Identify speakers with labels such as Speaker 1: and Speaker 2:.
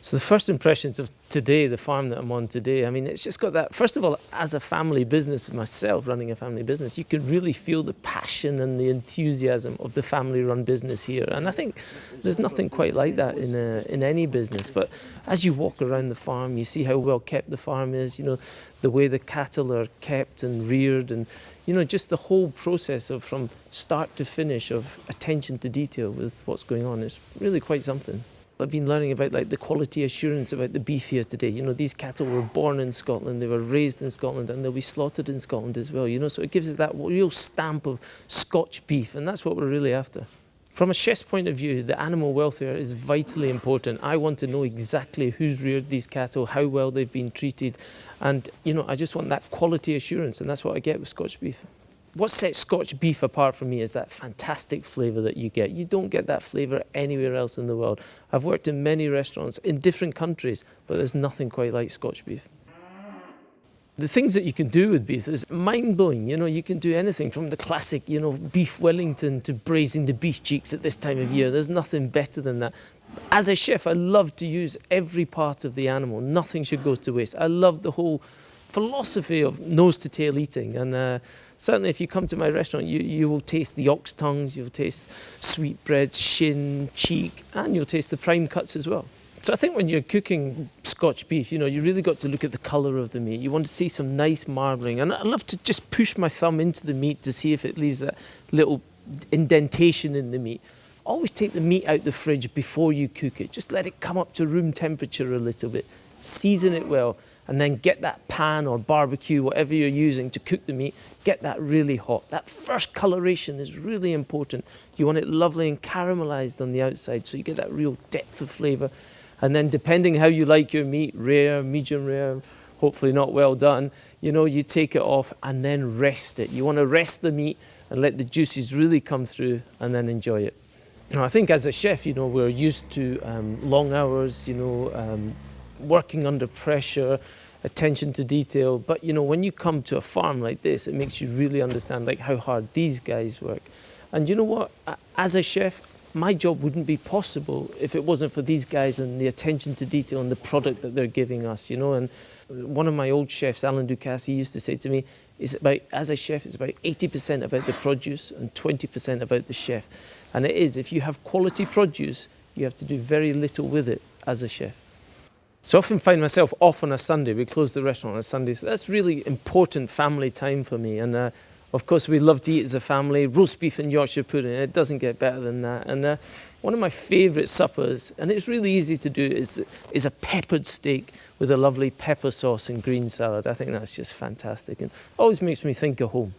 Speaker 1: So the first impressions of today, the farm that I'm on today, I mean, it's just got that, first of all, as a family business, myself running a family business, you can really feel the passion and the enthusiasm of the family-run business here. And I think there's nothing quite like that in any business. But as you walk around the farm, you see how well kept the farm is, the way the cattle are kept and reared, and just the whole process of from start to finish of attention to detail with what's going on is really quite something. I've been learning about the quality assurance about the beef here today. These cattle were born in Scotland, they were raised in Scotland, and they'll be slaughtered in Scotland as well. So it gives it that real stamp of Scotch beef, and that's what we're really after. From a chef's point of view, the animal welfare is vitally important. I want to know exactly who's reared these cattle, how well they've been treated, and I just want that quality assurance, and that's what I get with Scotch beef. What sets Scotch beef apart for me is that fantastic flavour that you get. You don't get that flavour anywhere else in the world. I've worked in many restaurants in different countries, but there's nothing quite like Scotch beef. The things that you can do with beef is mind-blowing. You can do anything from the classic, beef Wellington to braising the beef cheeks at this time of year. There's nothing better than that. As a chef, I love to use every part of the animal. Nothing should go to waste. I love the whole philosophy of nose-to-tail eating, and certainly if you come to my restaurant, you will taste the ox tongues, you'll taste sweetbreads, shin, cheek, and you'll taste the prime cuts as well. So I think when you're cooking Scotch beef, you really got to look at the colour of the meat. You want to see some nice marbling, and I love to just push my thumb into the meat to see if it leaves that little indentation in the meat. Always take the meat out the fridge before you cook it. Just let it come up to room temperature a little bit. Season it well, and then get that pan or barbecue, whatever you're using to cook the meat, get that really hot. That first coloration is really important. You want it lovely and caramelized on the outside, so you get that real depth of flavour. And then depending how you like your meat, rare, medium rare, hopefully not well done, you take it off and then rest it. You want to rest the meat and let the juices really come through and then enjoy it. I think as a chef, we're used to long hours, working under pressure, attention to detail. But when you come to a farm like this, it makes you really understand how hard these guys work. And you know what? As a chef, my job wouldn't be possible if it wasn't for these guys and the attention to detail and the product that they're giving us. And one of my old chefs, Alan Ducasse, he used to say to me, as a chef, it's about 80% about the produce and 20% about the chef. And it is, if you have quality produce, you have to do very little with it as a chef. So I often find myself off on a Sunday. We close the restaurant on a Sunday, so that's really important family time for me. And of course, we love to eat as a family. Roast beef and Yorkshire pudding, it doesn't get better than that. And one of my favourite suppers, and it's really easy to do, is a peppered steak with a lovely pepper sauce and green salad. I think that's just fantastic, and always makes me think of home.